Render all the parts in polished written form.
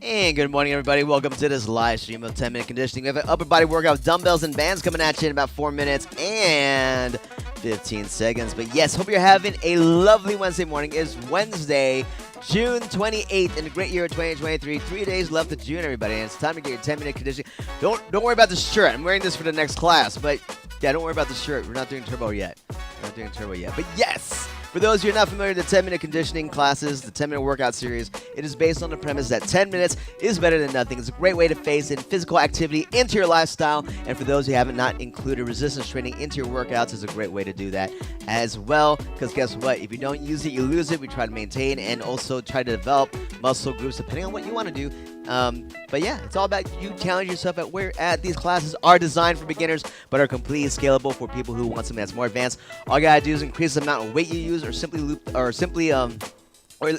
And good morning, everybody. Welcome to this live stream of 10-minute conditioning. We have an upper body workout with dumbbells and bands coming at you in about 4 minutes and 15 seconds. But yes, hope you're having a lovely Wednesday morning. It's Wednesday, June 28th in the great year of 2023. 3 days left of June, everybody. And it's time to get your 10-minute conditioning. Don't worry about the shirt. I'm wearing this for the next class. But yeah, don't worry about the shirt. We're not doing turbo yet. But yes, for those of you who are not familiar with the 10-minute conditioning classes, the 10-minute workout series, it is based on the premise that 10 minutes is better than nothing. It's a great way to phase in physical activity into your lifestyle. And for those who haven't not included resistance training into your workouts, it's a great way to do that as well. Because guess what? If you don't use it, you lose it. We try to maintain and also try to develop muscle groups depending on what you want to do. But yeah, it's all about you challenge yourself at where these classes are designed for beginners, but are completely scalable for people who want something that's more advanced. All you gotta do is increase the amount of weight you use, or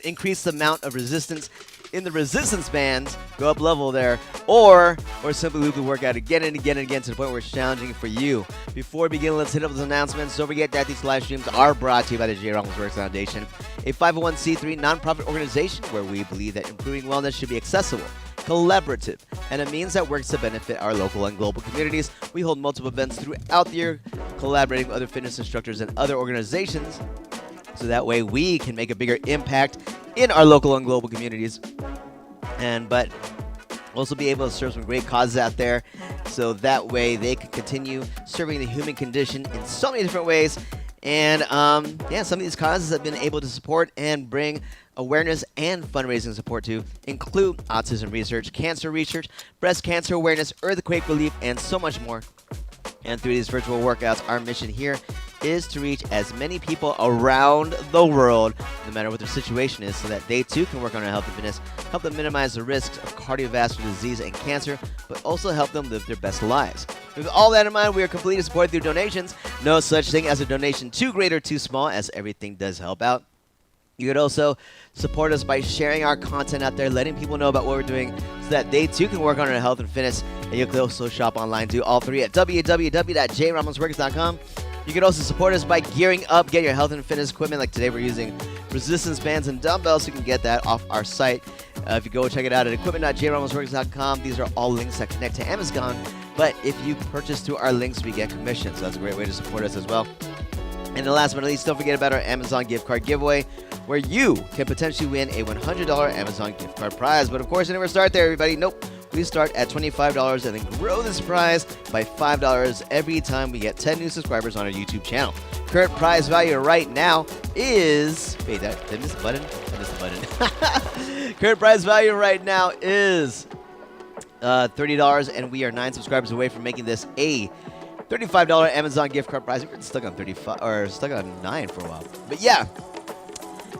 increase the amount of resistance in the resistance bands, go up level there, or simply loop the workout again and again and again to the point where it's challenging for you. Before we begin, let's hit up those announcements. Don't forget that these live streams are brought to you by the J. Ramos Works Foundation, a 501c3 nonprofit organization where we believe that improving wellness should be accessible, collaborative, and a means that works to benefit our local and global communities. We hold multiple events throughout the year, collaborating with other fitness instructors and other organizations, so that way we can make a bigger impact in our local and global communities, but also be able to serve some great causes out there, so that way they can continue serving the human condition in so many different ways. And some of these causes have been able to support and bring awareness and fundraising support to include autism research, cancer research, breast cancer awareness, earthquake relief, and so much more. And through these virtual workouts, our mission here is to reach as many people around the world, no matter what their situation is, so that they too can work on their health and fitness, help them minimize the risks of cardiovascular disease and cancer, but also help them live their best lives. With all that in mind, we are completely supported through donations. No such thing as a donation too great or too small, as everything does help out. You could also support us by sharing our content out there, letting people know about what we're doing so that they too can work on their health and fitness. And you can also shop online, do all three at www.jramosworks.com. You can also support us by gearing up, get your health and fitness equipment. Like today, we're using resistance bands and dumbbells. You can get that off our site. If you go check it out at equipment.jramosworks.com, these are all links that connect to Amazon. But if you purchase through our links, we get commission. So that's a great way to support us as well. And last but not least, don't forget about our Amazon gift card giveaway, where you can potentially win a $100 Amazon gift card prize. But of course, you never start there, everybody. Nope. We start at $25 and then grow this prize by $5 every time we get 10 new subscribers on our YouTube channel. Current prize value right now is... Wait, did I miss the button? I missed the button. Current prize value right now is $30, and we are 9 subscribers away from making this a $35 Amazon gift card prize. We've been stuck on 35 or stuck on 9 for a while. But yeah,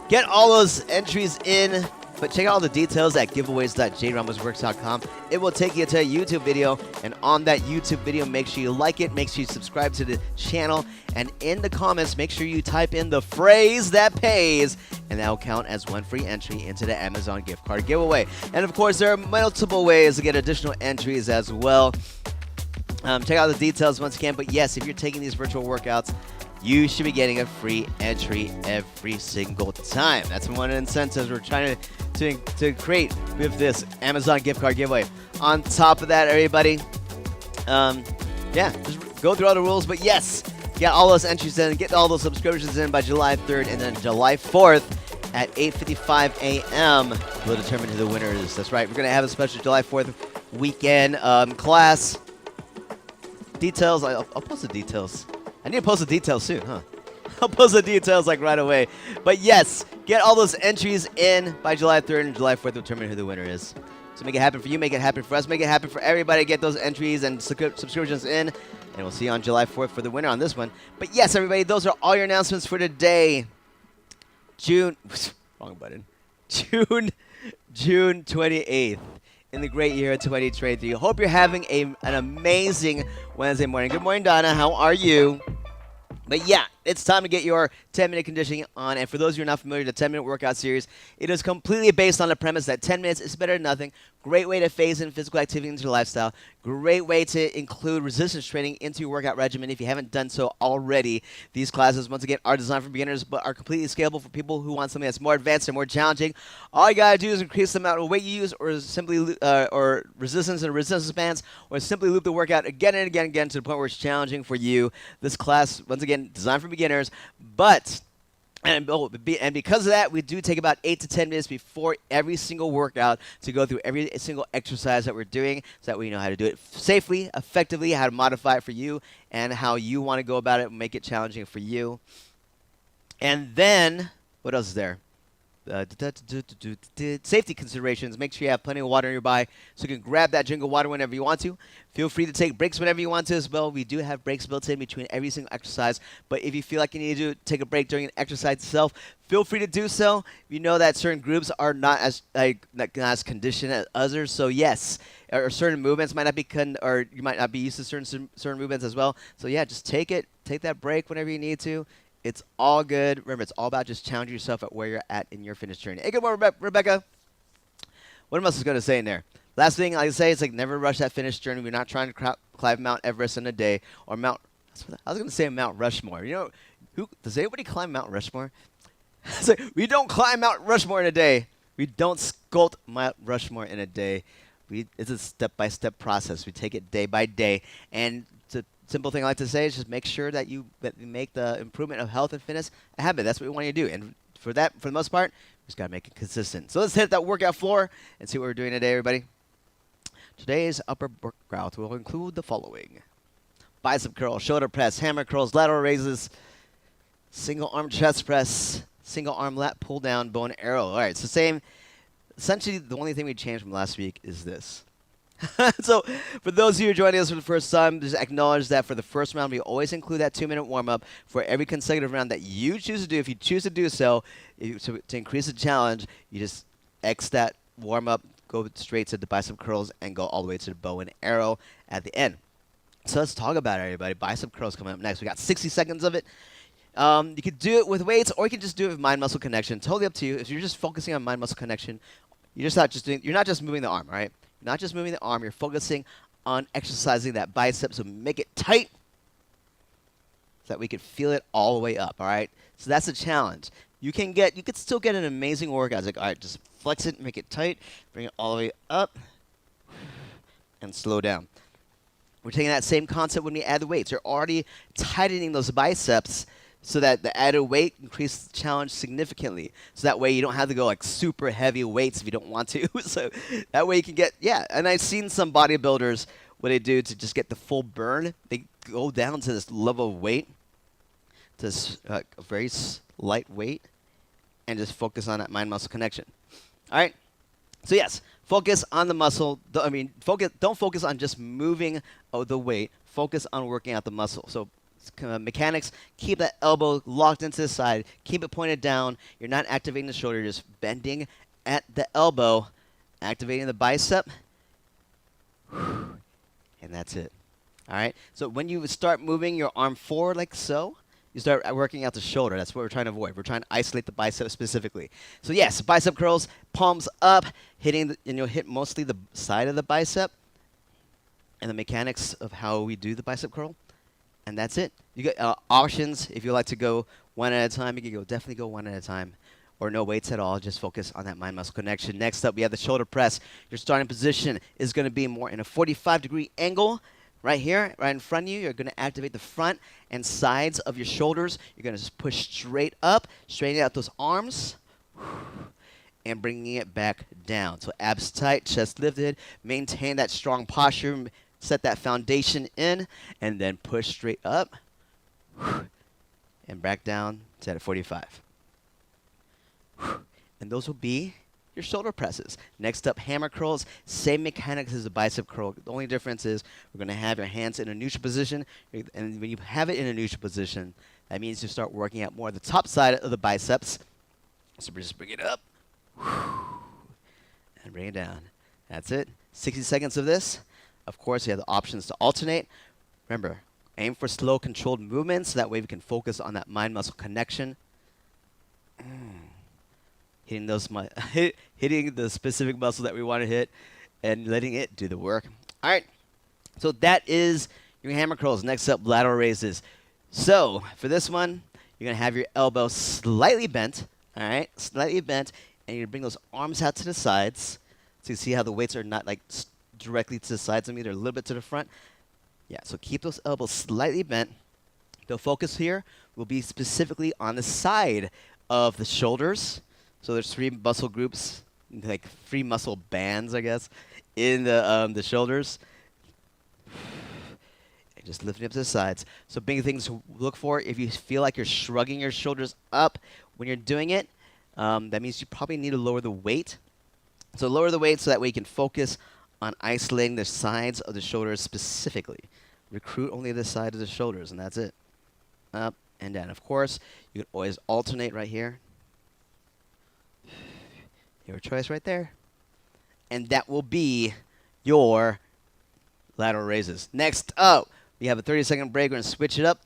get all those entries in. But check out all the details at giveaways.jramosworks.com. It will take you to a YouTube video, and on that YouTube video, make sure you like it, make sure you subscribe to the channel, and in the comments, make sure you type in the phrase that pays, and that will count as one free entry into the Amazon gift card giveaway. And of course, there are multiple ways to get additional entries as well. Check out the details once again. But yes, if you're taking these virtual workouts, you should be getting a free entry every single time. That's one of the incentives we're trying to create with this Amazon gift card giveaway. On top of that, everybody, just go through all the rules. But yes, get all those entries in, get all those subscriptions in by July 3rd, and then July 4th at 8:55 a.m. we'll determine who the winner is. That's right. We're going to have a special July 4th weekend class. Details, I'll post the details. I need to post the details soon, huh? I'll post the details like right away. But yes, get all those entries in by July 3rd, and July 4th will determine who the winner is. So make it happen for you, make it happen for us, make it happen for everybody. Get those entries and subscriptions in, and we'll see you on July 4th for the winner on this one. But yes, everybody, those are all your announcements for today. June 28th. In the great year of 2023. Hope you're having an amazing Wednesday morning. Good morning, Donna. How are you? But yeah, It's time to get your 10-minute conditioning on. And for those of you who are not familiar with the 10-minute workout series, it is completely based on the premise that 10 minutes is better than nothing. Great way to phase in physical activity into your lifestyle. Great way to include resistance training into your workout regimen if you haven't done so already. These classes, once again, are designed for beginners but are completely scalable for people who want something that's more advanced and more challenging. All you gotta do is increase the amount of weight you use, or simply or resistance and resistance bands, or simply loop the workout again and again and again to the point where it's challenging for you. This class, once again, designed for beginners, but and because of that, we do take about 8 to 10 minutes before every single workout to go through every single exercise that we're doing, so that we know how to do it safely, effectively, how to modify it for you, and how you want to go about it and make it challenging for you. And then, what else is there? Safety considerations. Make sure you have plenty of water nearby so you can grab that drink of water whenever you want to. Feel free to take breaks whenever you want to as well. We do have breaks built in between every single exercise, but if you feel like you need to take a break during an exercise itself, feel free to do so. You know that certain groups are not as conditioned as others, so yes, or certain movements might not be or you might not be used to certain movements as well. So yeah, just take that break whenever you need to. It's all good. Remember, it's all about just challenging yourself at where you're at in your fitness journey. Hey, good morning, Rebecca. What else is going to say in there? Last thing I say is never rush that fitness journey. We're not trying to climb Mount Everest in a day or I was going to say Mount Rushmore. You know, does anybody climb Mount Rushmore? We don't climb Mount Rushmore in a day. We don't sculpt Mount Rushmore in a day. It's a step-by-step process. We take it day by day, and simple thing I like to say is just make sure that you make the improvement of health and fitness a habit. That's what we want you to do. And for that, for the most part, we just got to make it consistent. So let's hit that workout floor and see what we're doing today, everybody. Today's upper workout will include the following: bicep curl, shoulder press, hammer curls, lateral raises, single arm chest press, single arm lat pull down, bow and arrow. All right, so same. Essentially, the only thing we changed from last week is this. So for those of you who are joining us for the first time, just acknowledge that for the first round, we always include that 2-minute warm-up for every consecutive round that you choose to do. If you choose to do so, to increase the challenge, you just X that warm-up, go straight to the bicep curls, and go all the way to the bow and arrow at the end. So let's talk about it, everybody. Bicep curls coming up next. We got 60 seconds of it. You could do it with weights, or you can just do it with mind-muscle connection. Totally up to you. If you're just focusing on mind-muscle connection, you're not just moving the arm, all right? Not just moving the arm, you're focusing on exercising that bicep, so make it tight so that we can feel it all the way up, all right? So that's a challenge. You could still get an amazing workout. It's all right, just flex it, make it tight, bring it all the way up, and slow down. We're taking that same concept when we add the weights. You're already tightening those biceps so that the added weight increases the challenge significantly. So that way you don't have to go super heavy weights if you don't want to. So that way you can get, and I've seen some bodybuilders, what they do to just get the full burn, they go down to this level of weight, to this very light weight, and just focus on that mind-muscle connection. All right? So yes, focus on the muscle. Don't focus on just moving the weight. Focus on working out the muscle. So mechanics, keep that elbow locked into the side, keep it pointed down. You're not activating the shoulder, you're just bending at the elbow, activating the bicep, and that's it. All right? So when you start moving your arm forward like so, you start working out the shoulder. That's what we're trying to avoid. We're trying to isolate the bicep specifically. So yes, bicep curls, palms up, and you'll hit mostly the side of the bicep, and the mechanics of how we do the bicep curl. And that's it. You get options. If you like to go one at a time, you can definitely go one at a time. Or no weights at all. Just focus on that mind-muscle connection. Next up, we have the shoulder press. Your starting position is going to be more in a 45-degree angle. Right here, right in front of you, you're going to activate the front and sides of your shoulders. You're going to just push straight up, straightening out those arms, and bringing it back down. So abs tight, chest lifted. Maintain that strong posture. Set that foundation in, and then push straight up and back down to that 45. And those will be your shoulder presses. Next up, hammer curls. Same mechanics as the bicep curl. The only difference is we're going to have your hands in a neutral position, and when you have it in a neutral position, that means you start working out more the top side of the biceps. So just bring it up and bring it down. That's it. 60 seconds of this. Of course, you have the options to alternate. Remember, Aim for slow, controlled movements. So that way we can focus on that mind-muscle connection. Hitting those hitting the specific muscle that we want to hit and letting it do the work. All right. So that is your hammer curls. Next up, lateral raises. So for this one, you're going to have your elbow slightly bent. All right, slightly bent. And you're going to bring those arms out to the sides. So you see how the weights are not like directly to the sides of me. They're a little bit to the front. Yeah, so keep those elbows slightly bent. The focus here will be specifically on the side of the shoulders. So there's 3 muscle groups, like 3 muscle bands, I guess, in the shoulders. And just lifting up to the sides. So big things to look for, if you feel like you're shrugging your shoulders up when you're doing it, that means you probably need to lower the weight. So lower the weight so that way you can focus on isolating the sides of the shoulders specifically. Recruit only the side of the shoulders, and that's it. Up and down. Of course, you can always alternate right here. Your choice right there. And that will be your lateral raises. Next up, we have a 30-second break. We're going to switch it up.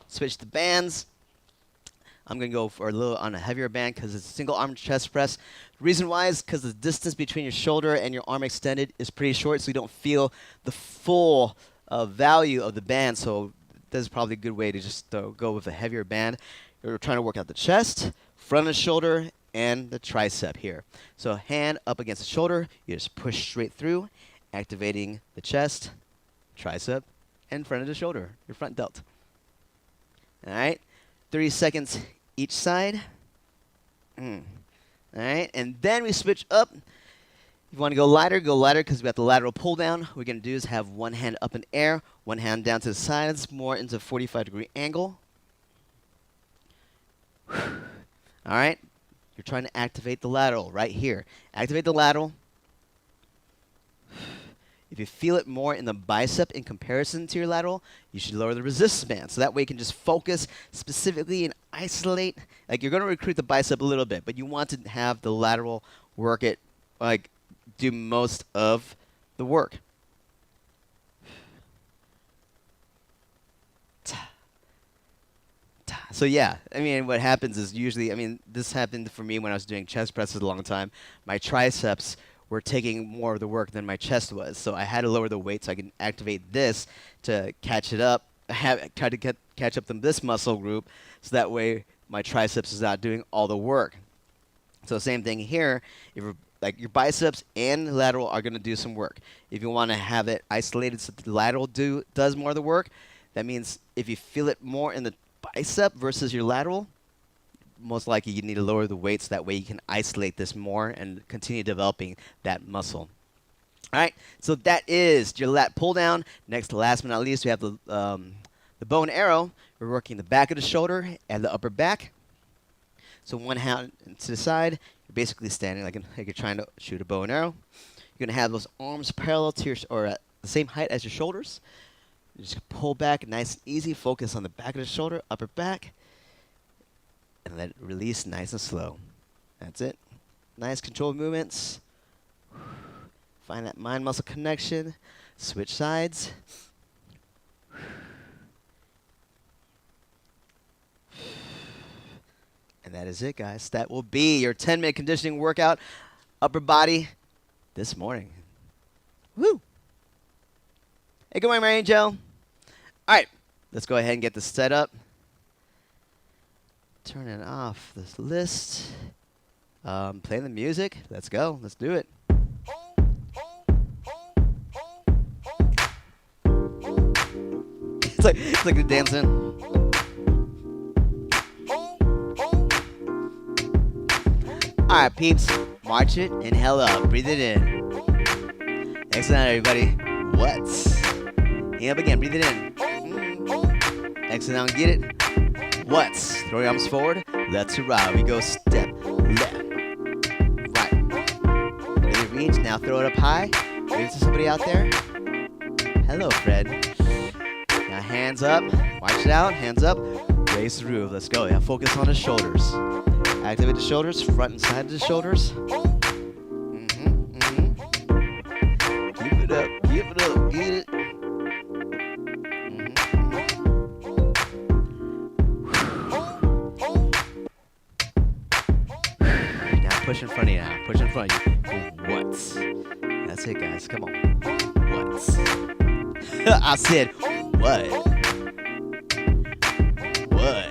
Switch the bands. I'm going to go for a little on a heavier band because it's a single arm chest press. The reason why is because the distance between your shoulder and your arm extended is pretty short, so you don't feel the full value of the band. So this is probably a good way to just go with a heavier band. You're trying to work out the chest, front of the shoulder, and the tricep here. So hand up against the shoulder, you just push straight through, activating the chest, tricep, and front of the shoulder, your front delt. All right, 30 seconds each side. All right, and then we switch up. If you want to go lighter because we got the lateral pull down. What we're going to do is have one hand up in air, one hand down to the sides, more into a 45-degree angle. All right. You're trying to activate the lateral right here. Activate the lateral. If you feel it more in the bicep in comparison to your lateral, you should lower the resistance band. So that way you can just focus specifically and isolate. Like you're going to recruit the bicep a little bit, but you want to have the lateral work it, like do most of the work. So yeah, I mean, what happens is usually, I mean, this happened for me when I was doing chest presses a long time. My triceps were taking more of the work than my chest was, so I had to lower the weight so I can activate this to catch it up. Try to catch up to this muscle group, so that way my triceps is not doing all the work. So same thing here. If like your biceps and lateral are going to do some work. If you want to have it isolated so the lateral does more of the work, that means if you feel it more in the bicep versus your lateral, most likely you need to lower the weight so that way you can isolate this more and continue developing that muscle. All right, so that is your lat pull down. Next, last but not least, we have the bow and arrow. We're working the back of the shoulder and the upper back. So one hand to the side, you're basically standing like you're trying to shoot a bow and arrow. You're gonna have those arms parallel to your or at the same height as your shoulders. You just pull back, nice and easy. Focus on the back of the shoulder, upper back, and let it release nice and slow. That's it. Nice controlled movements. Find that mind-muscle connection. Switch sides. And that is it, guys. That will be your 10-minute conditioning workout, upper body, this morning. Woo! Hey, good morning, Mary and Joe. All right, let's go ahead and get this set up. Turning off this list. Playing the music. Let's go. Let's do it. It's like the dancing. All right, peeps. March it. Inhale up. Breathe it in. Excellent, everybody. What's? Inhale up again. Breathe it in. Exhale down. Get it. What's? Throw your arms forward. Left to right. We go step left, right. Really reach. Now throw it up high. Wave to somebody out there. Hello, Fred. Now hands up. March it out. Hands up. Raise the roof. Let's go. Yeah, focus on the shoulders. Activate the shoulders. Front and side of the shoulders. Keep it up. Keep it up. Get it. Push in front of you now. Push in front of you. What? That's it, guys. Come on. What? I said, what? What?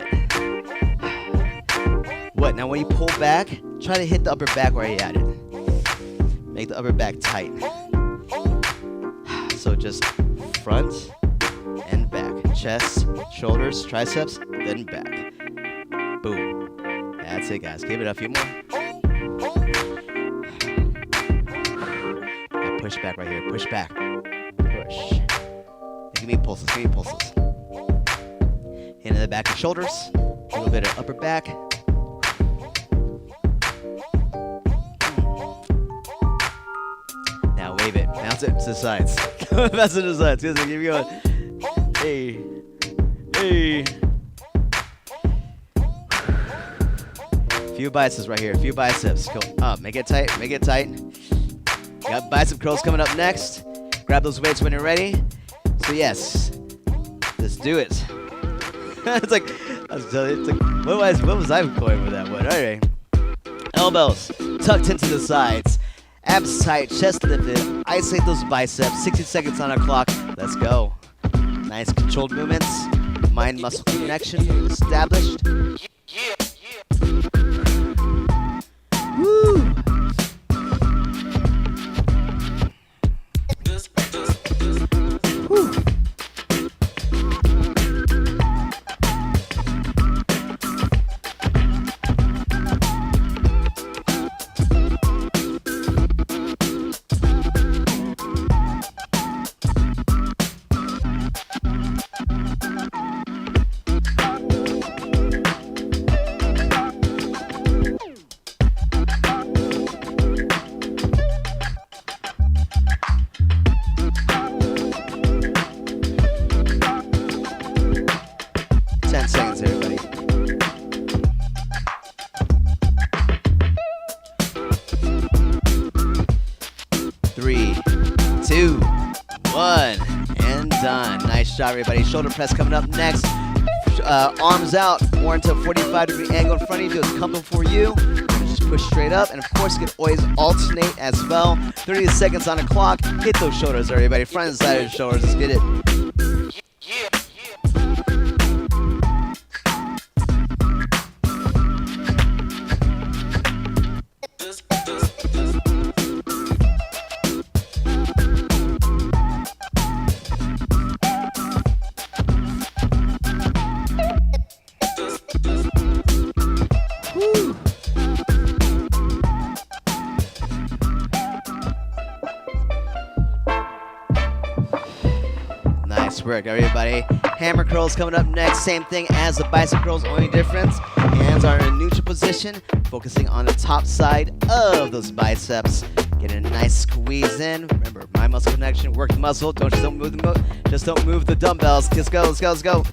What? Now, when you pull back, try to hit the upper back where you at it. Make the upper back tight. So just front and back. Chest, shoulders, triceps, then back. Boom. That's it, guys. Give it a few more. Now push back right here. Push back. Push. Give me pulses. Give me pulses. Into the back of shoulders. A little bit of upper back. Now wave it. Bounce it to the sides. Bounce it to the sides. Keep going. Hey. Hey. Few biceps right here. Few biceps. Go up. Make it tight. Make it tight. Got bicep curls coming up next. Grab those weights when you're ready. So yes, let's do it. It's like, I was telling you, it's like, what was I going with that one? All right. Elbows tucked into the sides. Abs tight, chest lifted. Isolate those biceps. 60 seconds on our clock. Let's go. Nice controlled movements. Mind-muscle connection established. Woo! Woo! Everybody, shoulder press coming up next. Arms out, more into a 45-degree angle in front of you. It's comfortable for you. Just push straight up, and of course, you can always alternate as well. 30 seconds on the clock. Hit those shoulders, everybody. Front and side of the shoulders. Let's get it. Work, everybody. Hammer curls coming up next. Same thing as the bicep curls, only difference. Hands are in a neutral position, focusing on the top side of those biceps. Get a nice squeeze in. Remember, mind muscle connection, work the muscle. Don't move the dumbbells. Let's go, let's go, let's go.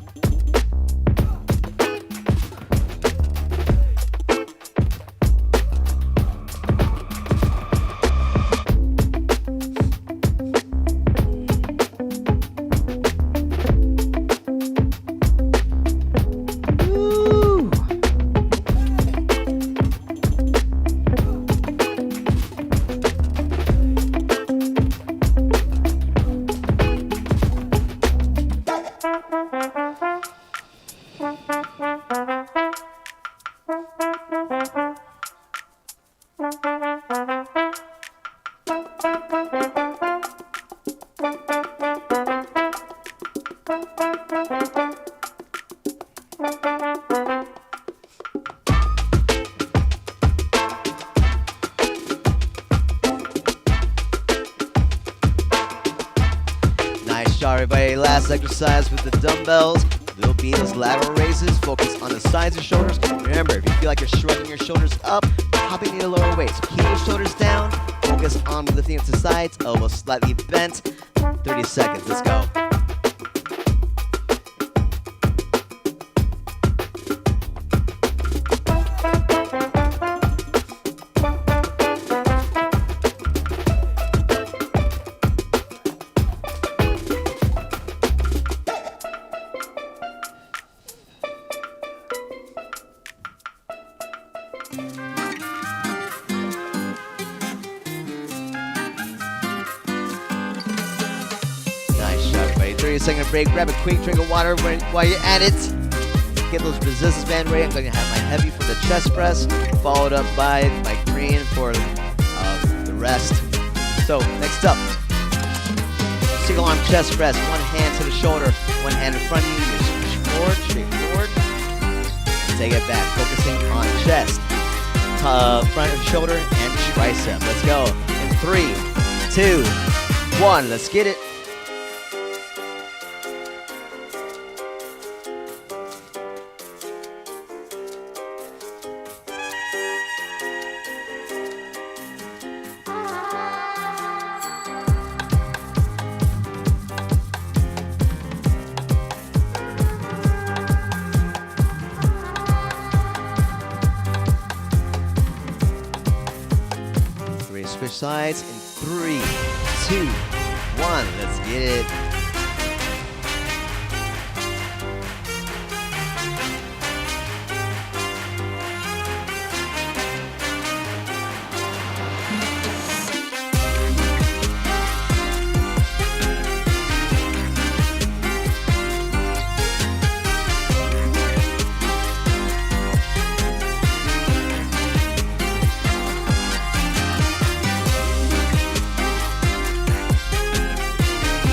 Everybody, last exercise with the dumbbells will be those lateral raises. Focus on the sides of shoulders. Remember, if you feel like you're shrugging your shoulders up, probably need a lower weight. So keep your shoulders down. Focus on lifting up to the sides. Elbows slightly bent. 30 seconds. Let's go. 30-second break. Grab a quick drink of water while you're at it. Get those resistance band ready. I'm going to have my heavy for the chest press, followed up by my green for the rest. So next up, single arm chest press. One hand to the shoulder, one hand in front of you. You switch forward, straight forward. Take it back, focusing on chest, front of shoulder, and tricep. Let's go. In 3, 2, 1. Let's get it. Switch sides in 3, 2, 1. Let's get it.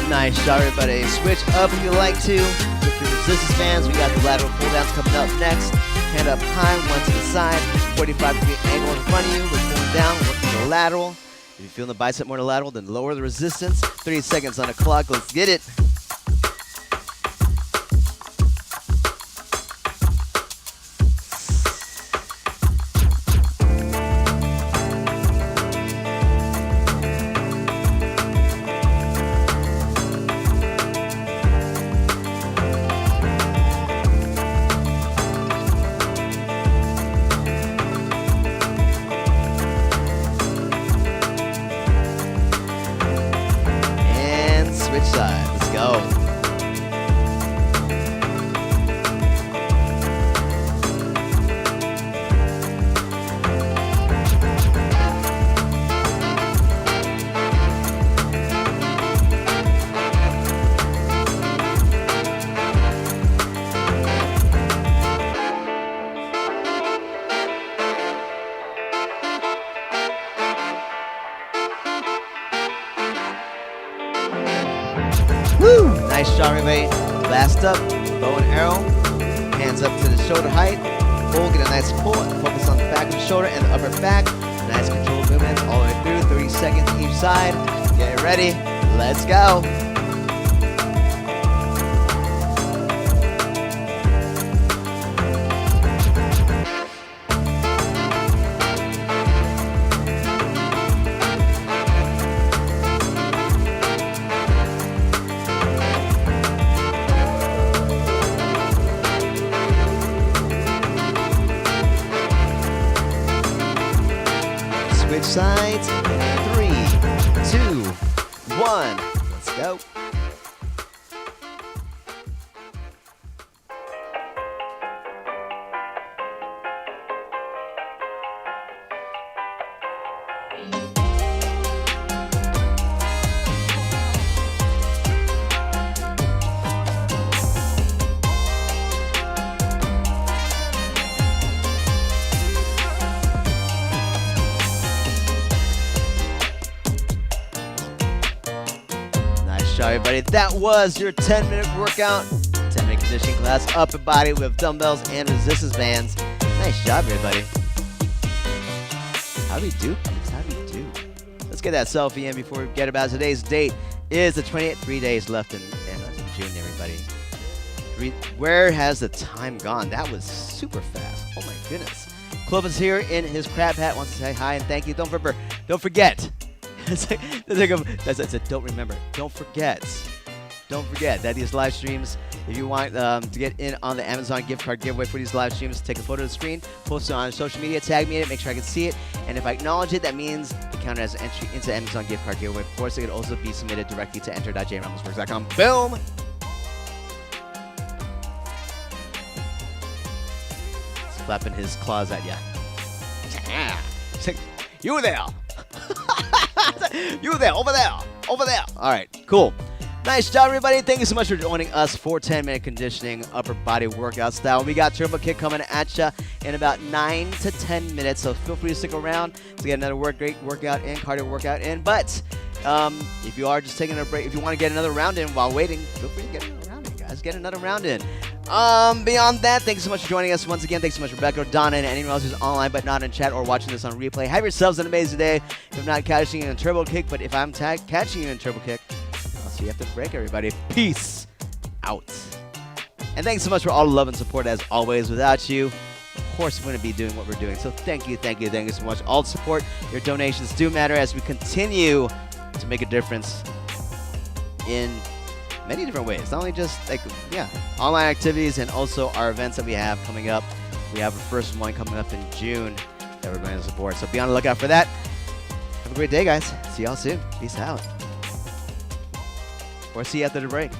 Nice job, everybody. Switch up if you like to. With your resistance bands, we got the lateral pull downs coming up next. Hand up high, one to the side. 45-degree angle in front of you. We're pulling down, working the lateral. If you feel the bicep more than lateral, then lower the resistance. 30 seconds on the clock. Let's get it. Switch side. Let's go. Woo! Nice job, everybody. Last up, bow and arrow. Hands up to the shoulder height. Pull, get a nice pull. Focus on the back of the shoulder and the upper back. Nice controlled movements all the way through. 30 seconds each side. Get ready. Let's go. Switch sides. 3, 2, 1. Let's go. Sorry, everybody. That was your 10-minute workout, 10-minute conditioning class, upper body with dumbbells and resistance bands. Nice job, everybody. How do we do, please? How do we do? Let's get that selfie in before we forget about it. Today's date is the 28th. 3 days left in June, everybody. Where has the time gone? That was super fast. Oh, my goodness. Clovis here in his crab hat wants to say hi and thank you. Don't forget. Don't remember. Don't forget that these live streams, if you want to get in on the Amazon gift card giveaway for these live streams, take a photo of the screen, post it on social media, tag me in it, make sure I can see it. And if I acknowledge it, that means it counted as an entry into the Amazon gift card giveaway. Of course, it could also be submitted directly to enter.jramosworks.com. Boom! He's flapping his claws at ya. You there! You there, over there. All right, cool. Nice job, everybody. Thank you so much for joining us for 10-minute conditioning upper body workout style. We got Turbo Kick coming at you in about 9 to 10 minutes, so feel free to stick around to get another great workout in, cardio workout in. But if you are just taking a break, if you want to get another round in while waiting, feel free to get another round in, guys. Get another round in. Beyond that, thanks so much for joining us once again. Thanks so much, Rebecca, Donna, and anyone else who's online but not in chat or watching this on replay. Have yourselves an amazing day. If I'm not catching you in Turbo Kick, but if I'm catching you in Turbo Kick, I'll see you after the break, everybody. Peace out. And thanks so much for all the love and support as always. Without you, of course, we wouldn't be doing what we're doing. So thank you so much. All the support, your donations do matter as we continue to make a difference in many different ways. Not only just online activities and also our events that we have coming up. We have our first one coming up in June that we're going to support. So be on the lookout for that. Have a great day, guys. See y'all soon. Peace out. Or see you after the break.